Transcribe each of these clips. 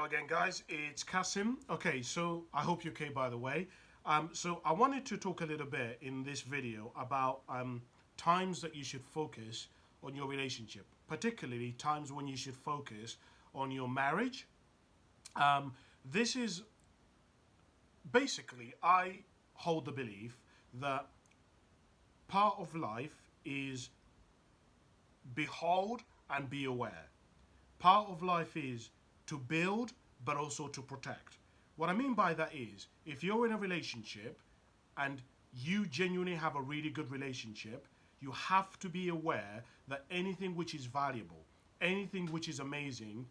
again, guys. It's Kasim. Okay, so I hope you're okay, by the way. So I wanted to talk a little bit in this video about times that you should focus on your relationship, particularly times when you should focus on your marriage. This is basically, I hold the belief that part of life is behold and be aware. Part of life is to build but also to protect. What I mean by that is if you're in a relationship and you genuinely have a really good relationship, you have to be aware that anything which is valuable, anything which is amazing,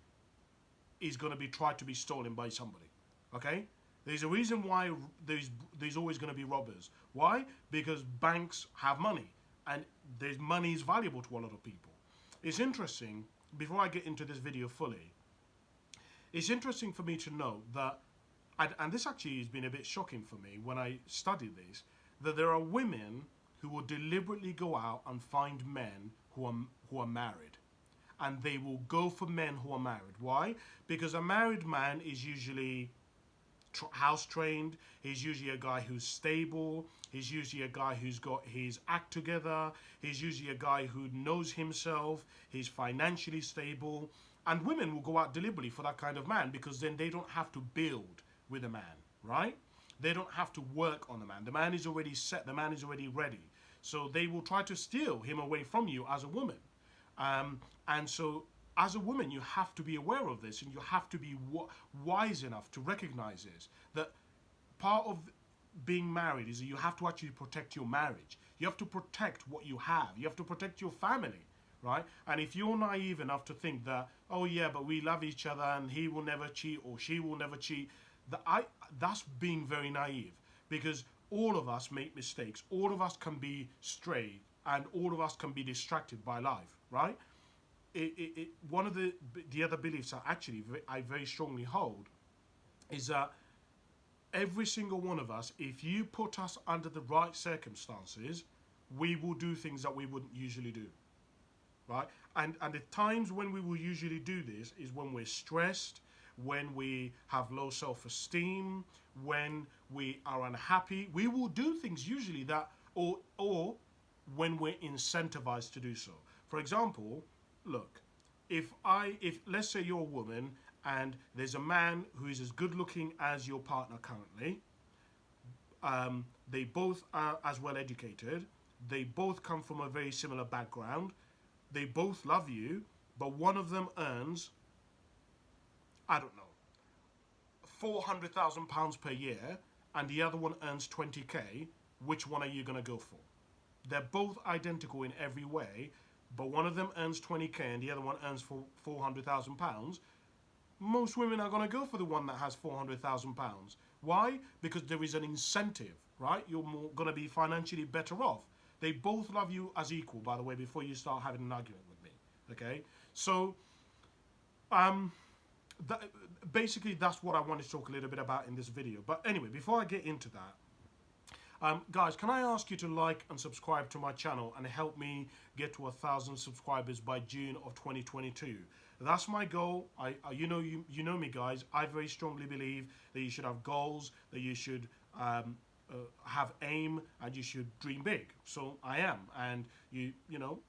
is going to be tried to be stolen by somebody. Okay? There's a reason why there's always going to be robbers. Why? Because banks have money, and there's money is valuable to a lot of people. It's interesting. Before I get into this video fully, it's interesting for me to know that, and this actually has been a bit shocking for me when I studied this, that there are women who will deliberately go out and find men who are married, and they will go for men who are married. Why? Because a married man is usually house trained. He's usually a guy who's stable. He's usually a guy who's got his act together. He's usually a guy who knows himself. He's financially stable. And women will go out deliberately for that kind of man because then they don't have to build with a man, right? They don't have to work on the man. The man is already set. The man is already ready. So they will try to steal him away from you as a woman. And so as a woman, you have to be aware of this, and you have to be wise enough to recognize this, that part of being married is that you have to actually protect your marriage. You have to protect what you have. You have to protect your family, right? And if you're naive enough to think that, oh yeah, but we love each other and he will never cheat or she will never cheat, that's being very naive, because all of us make mistakes. All of us can be stray, and all of us can be distracted by life, right? One of the other beliefs I very strongly hold is that every single one of us, if you put us under the right circumstances, we will do things that we wouldn't usually do, right? And the times when we will usually do this is when we're stressed, when we have low self-esteem, when we are unhappy. We will do things usually that, or when we're incentivized to do so. For example, look, if let's say you're a woman and there's a man who is as good looking as your partner currently, they both are as well educated, they both come from a very similar background, they both love you, but one of them earns, I don't know, £400,000 per year, and the other one earns 20k, which one are you going to go for? They're both identical in every way, but one of them earns 20k and the other one earns for £400,000. Most women are going to go for the one that has £400,000. Why? Because there is an incentive, right? You're going to be financially better off. They both love you as equal, by the way, before you start having an argument with me. Okay? So, basically, that's what I wanted to talk a little bit about in this video. But anyway, before I get into that, guys, can I ask you to like and subscribe to my channel and help me get to 1,000 subscribers by June of 2022? That's my goal. You know me, guys. I very strongly believe that you should have goals, that you should have aim, and you should dream big. So I am, and you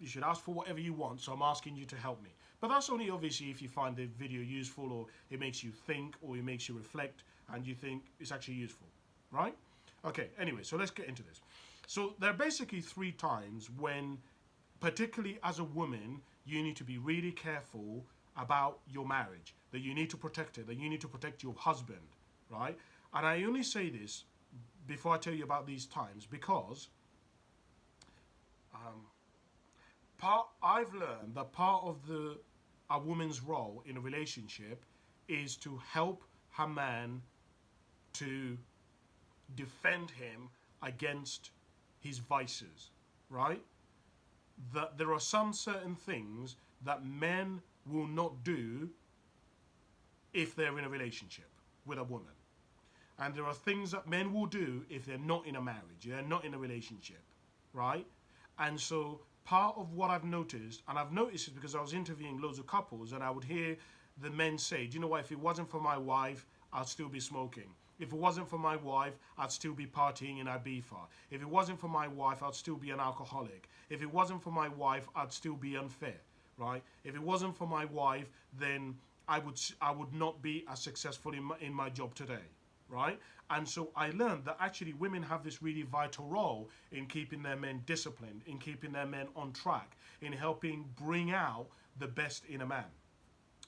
should ask for whatever you want. So I'm asking you to help me. But that's only obviously if you find the video useful, or it makes you think, or it makes you reflect, and you think it's actually useful, right? Okay, anyway, so let's get into this. So there are basically 3 times when, particularly as a woman, you need to be really careful about your marriage, that you need to protect it, that you need to protect your husband, right? And I only say this before I tell you about these times because I've learned that part of a woman's role in a relationship is to help her man to defend him against his vices, right? That there are some certain things that men will not do if they're in a relationship with a woman. And there are things that men will do if they're not in a marriage, they're not in a relationship, right? And so part of what I've noticed, and I've noticed it because I was interviewing loads of couples, and I would hear the men say, do you know what, if it wasn't for my wife, I'd still be smoking. If it wasn't for my wife, I'd still be partying in Ibiza. If it wasn't for my wife, I'd still be an alcoholic. If it wasn't for my wife, I'd still be unfair, right? If it wasn't for my wife, then I would not be as successful in my job today, right? And so I learned that actually women have this really vital role in keeping their men disciplined, in keeping their men on track, in helping bring out the best in a man.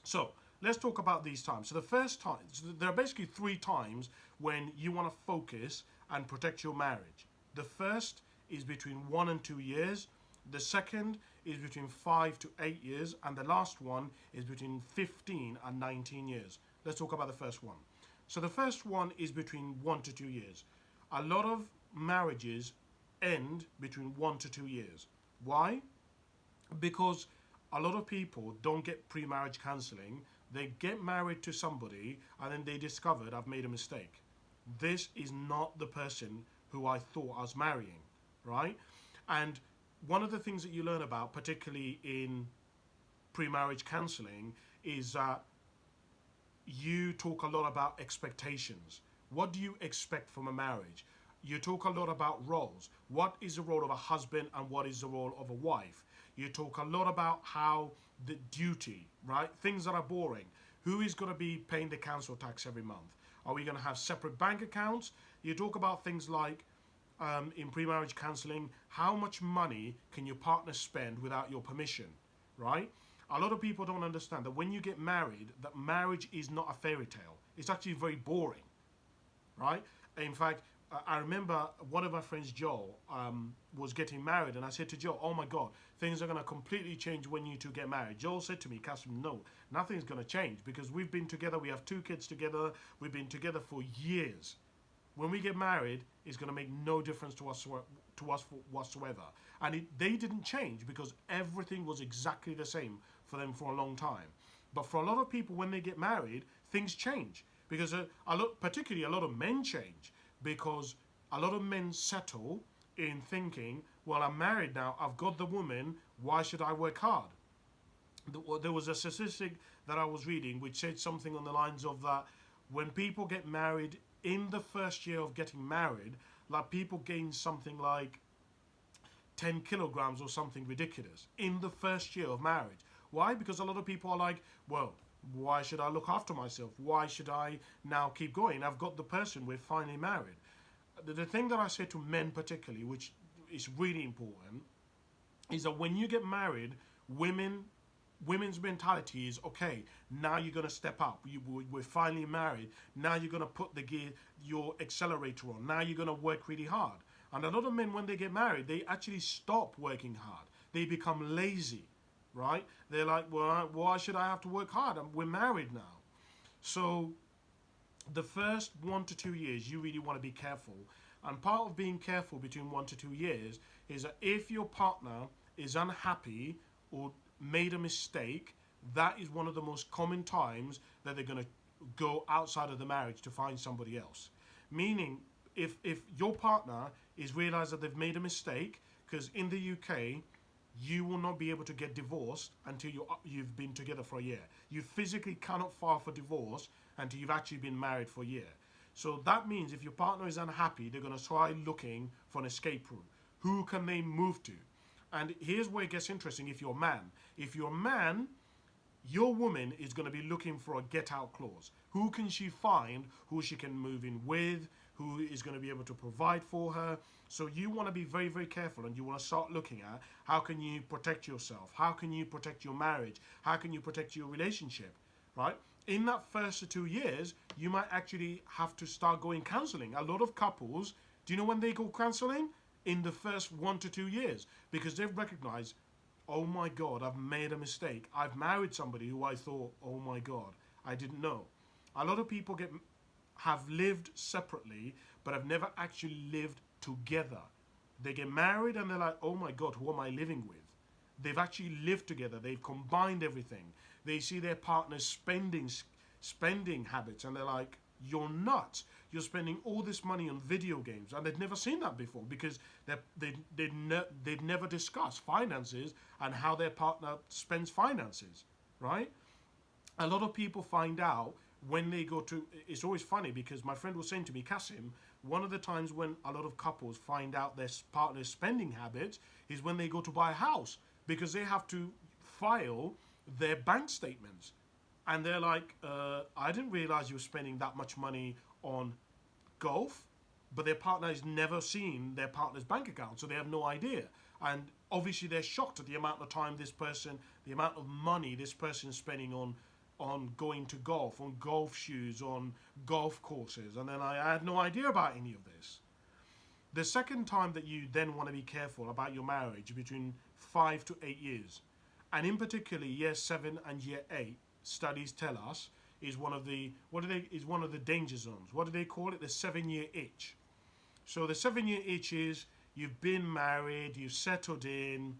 So let's talk about these times. So the first time, so there are basically three times when you want to focus and protect your marriage. The first is between 1 and 2 years. The second is between 5 to 8 years, and the last one is between 15 and 19 years. Let's talk about the first one. So the first one is between 1 to 2 years. A lot of marriages end between 1 to 2 years. Why? Because a lot of people don't get pre-marriage counseling. They get married to somebody and then they discovered, I've made a mistake. This is not the person who I thought I was marrying, right? And one of the things that you learn about, particularly in pre-marriage counseling, is that you talk a lot about expectations. What do you expect from a marriage? You talk a lot about roles. What is the role of a husband and what is the role of a wife? You talk a lot about how the duty, right? Things that are boring. Who is going to be paying the council tax every month? Are we going to have separate bank accounts? You talk about things like, in pre-marriage counseling, how much money can your partner spend without your permission, right? A lot of people don't understand that when you get married, that marriage is not a fairy tale. It's actually very boring, right? In fact, I remember one of my friends, Joel, was getting married, and I said to Joel, oh my God, things are going to completely change when you two get married. Joel said to me, Catherine, no, nothing's going to change because we've been together, we have 2 kids together, we've been together for years. When we get married, it's going to make no difference to us whatsoever. And they didn't change because everything was exactly the same for them for a long time. But for a lot of people, when they get married, things change because particularly a lot of men change because a lot of men settle in thinking, well, I'm married now, I've got the woman, why should I work hard? There was a statistic that I was reading which said something on the lines of that when people get married, in the first year of getting married, like people gain something like 10 kilograms or something ridiculous in the first year of marriage. Why? Because a lot of people are like, well, why should I look after myself? Why should I now keep going? I've got the person, we're finally married. The thing that I say to men particularly, which is really important, is that when you get married, women's mentality is, okay, now you're going to step up. We're finally married. Now you're going to put your accelerator on. Now you're going to work really hard. And a lot of men, when they get married, they actually stop working hard. They become lazy, right? They're like, well, why should I have to work hard? We're married now. So the first 1 to 2 years, you really want to be careful. And part of being careful between 1 to 2 years is that if your partner is unhappy or made a mistake, that is one of the most common times that they're going to go outside of the marriage to find somebody else. Meaning, if your partner is realized that they've made a mistake, because in the UK, you will not be able to get divorced until you've been together for a year. You physically cannot file for divorce until you've actually been married for a year. So that means if your partner is unhappy, they're going to try looking for an escape route. Who can they move to? And here's where it gets interesting if you're a man. If you're a man, your woman is going to be looking for a get-out clause. Who can she find who she can move in with, who is going to be able to provide for her? So you want to be very, very careful, and you want to start looking at how can you protect yourself? How can you protect your marriage? How can you protect your relationship, right? In that first 2 years, you might actually have to start going counseling. A lot of couples, do you know when they go counseling? In the first 1 to 2 years, because they've recognized, oh my God, I've made a mistake. I've married somebody who I thought, oh my God, I didn't know. A lot of people have lived separately, but have never actually lived together. They get married and they're like, oh my God, who am I living with? They've actually lived together. They've combined everything. They see their partner's spending habits and they're like, you're nuts. You're spending all this money on video games. And they'd never seen that before because they'd never discussed finances and how their partner spends finances, right? a lot of people find out when they go to. It's always funny because my friend was saying to me, Kasim, one of the times when a lot of couples find out their partner's spending habits is when they go to buy a house, because they have to file their bank statements, and they're like, I didn't realize you were spending that much money on golf, but their partner has never seen their partner's bank account, so they have no idea. And obviously, they're shocked at the amount of time this person, the amount of money this person is spending on going to golf, on golf shoes, on golf courses. And then I had no idea about any of this. The second time that you then want to be careful about your marriage, between 5 to 8 years, and in particular year 7 and year 8, studies tell us is one of the one of the danger zones. What do they call it? The 7-year itch. So the 7-year itch is you've been married, you've settled in.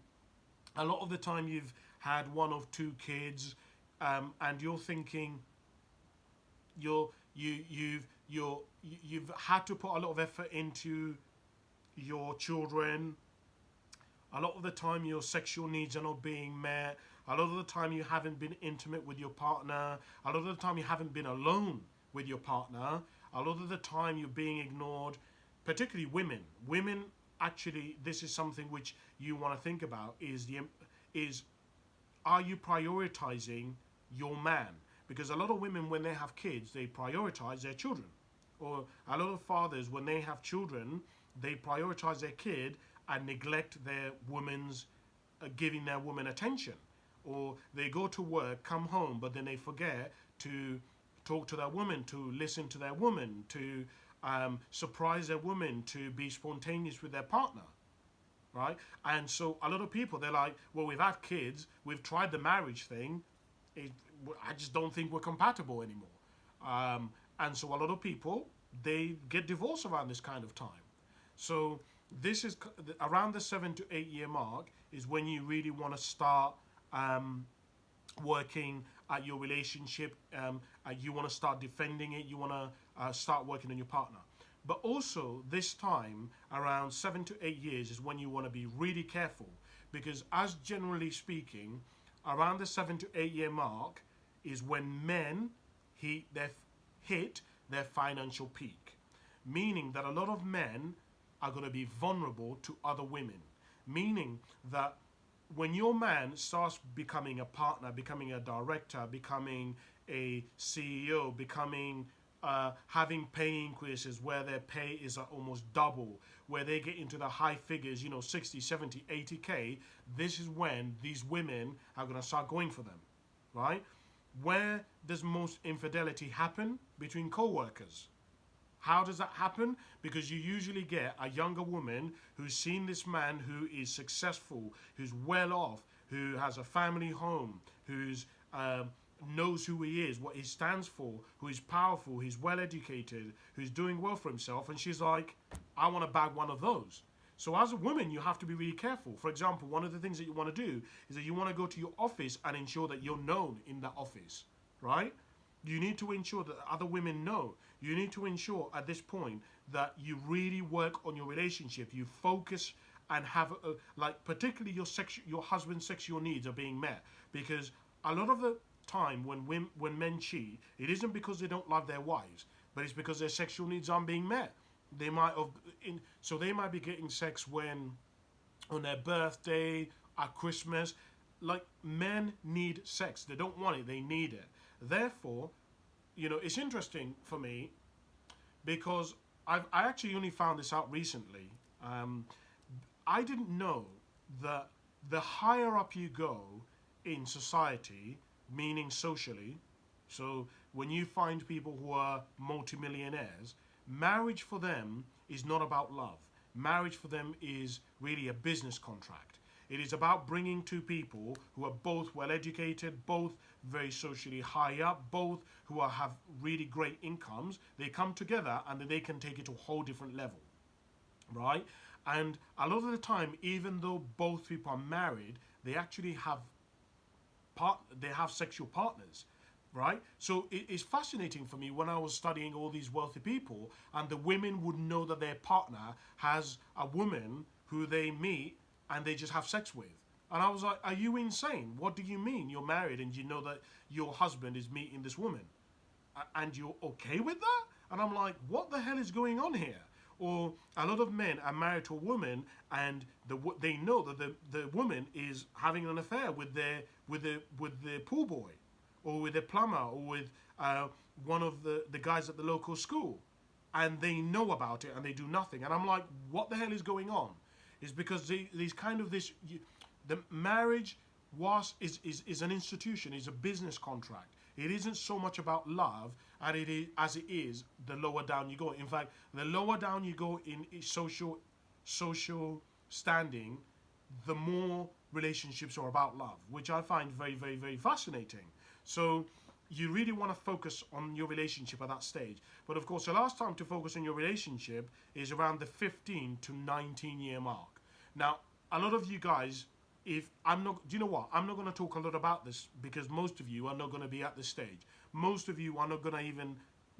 A lot of the time you've had one or two kids, and you're thinking you've had to put a lot of effort into your children. A lot of the time your sexual needs are not being met. A lot of the time you haven't been intimate with your partner. A lot of the time you haven't been alone with your partner. A lot of the time you're being ignored, particularly women. Women, actually, this is something which you want to think about, is are you prioritizing your man? Because a lot of women, when they have kids, they prioritize their children. Or a lot of fathers, when they have children, they prioritize their kid and neglect their woman's giving their woman attention. Or they go to work, come home, but then they forget to talk to their woman, to listen to their woman, to surprise their woman, to be spontaneous with their partner, right? And so a lot of people, they're like, well, we've had kids, we've tried the marriage thing, I just don't think we're compatible anymore. And so a lot of people, they get divorced around this kind of time. So this is around the 7 to 8 year mark is when you really want to start working at your relationship. You want to start defending it. You want to start working on your partner. But also this time, around 7 to 8 years, is when you want to be really careful, because as generally speaking, around the 7 to 8 year mark is when men hit their financial peak, meaning that a lot of men are going to be vulnerable to other women, meaning that when your man starts becoming a partner, becoming a director, becoming a CEO, becoming having pay increases where their pay is almost double, where they get into the high figures, 60, 70, 80K, this is when these women are going to start going for them, right? Where does most infidelity happen? Between co-workers. How does that happen? Because you usually get a younger woman who's seen this man who is successful, who's well off, who has a family home, who's knows who he is, what he stands for, who is powerful, who's well educated, who's doing well for himself, and she's like, I want to bag one of those. So as a woman, you have to be really careful. For example, one of the things that you want to do is that you want to go to your office and ensure that you're known in that office, right? You need to ensure that other women know. You need to ensure at this point that you really work on your relationship. You focus and have, particularly your husband's sexual needs are being met. Because a lot of the time when men cheat, it isn't because they don't love their wives, but it's because their sexual needs aren't being met. They might be getting sex on their birthday, at Christmas. Like, men need sex. They don't want it, they need it. Therefore, it's interesting for me because I actually only found this out recently. I didn't know that the higher up you go in society, meaning socially, so when you find people who are multimillionaires, marriage for them is not about love. Marriage for them is really a business contract. It is about bringing two people who are both well educated, both very socially high up, both who have really great incomes. They come together and then they can take it to a whole different level, right? And a lot of the time, even though both people are married, they actually have sexual partners, right? So it is fascinating for me when I was studying all these wealthy people, and the women would know that their partner has a woman who they meet and they just have sex with. And I was like, are you insane? What do you mean you're married and you know that your husband is meeting this woman? And you're okay with that? And I'm like, what the hell is going on here? Or a lot of men are married to a woman and they know that the woman is having an affair with their pool boy, or with a plumber, or with one of the guys at the local school, and they know about it and they do nothing. And I'm like, what the hell is going on? Is because these kind of this the marriage is an institution, is a business contract. It isn't so much about love as it is the lower down you go. In fact, the lower down you go in social standing, the more relationships are about love, which I find very, very, very fascinating. So you really want to focus on your relationship at that stage. But of course, the last time to focus on your relationship is around the 15 to 19-year mark. Now, a lot of you guys, if I'm not, do you know what? I'm not going to talk a lot about this because most of you are not going to be at this stage. Most of you are not going to even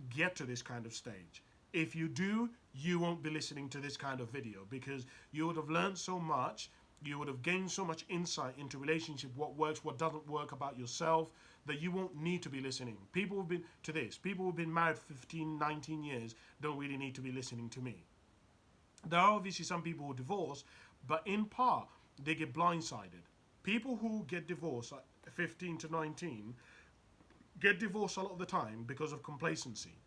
get to this kind of stage. If you do, you won't be listening to this kind of video because you would have learned so much. You would have gained so much insight into relationship, what works, what doesn't work about yourself, that you won't need to be listening. People who've been to this, people who've been married 15, 19 years don't really need to be listening to me. There are obviously some people who divorce, but in part, they get blindsided. People who get divorced at 15 to 19 get divorced a lot of the time because of complacency.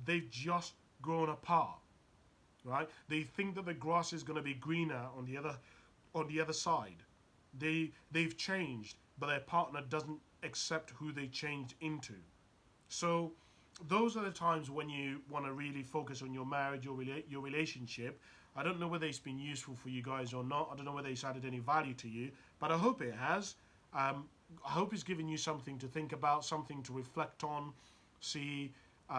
They've just grown apart, right? They think that the grass is going to be greener on the other side. They've changed, but their partner doesn't accept who they changed into. So those are the times when you want to really focus on your marriage, your relationship. I don't know whether it's been useful for you guys or not. I don't know whether it's added any value to you, but I hope it has. I hope it's given you something to think about, something to reflect on,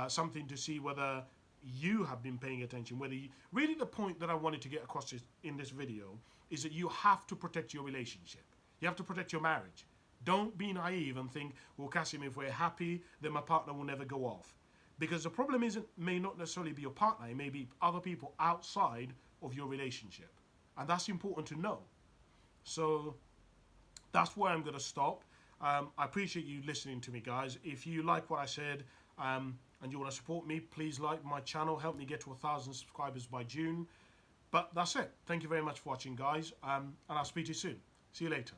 something to see whether you have been paying attention. Really, the point that I wanted to get across in this video is that you have to protect your relationship. You have to protect your marriage. Don't be naive and think, well, Kasim, if we're happy, then my partner will never go off. Because the problem may not necessarily be your partner. It may be other people outside of your relationship. And that's important to know. So that's where I'm going to stop. I appreciate you listening to me, guys. If you like what I said and you want to support me, please like my channel. Help me get to 1,000 subscribers by June. But that's it. Thank you very much for watching, guys. And I'll speak to you soon. See you later.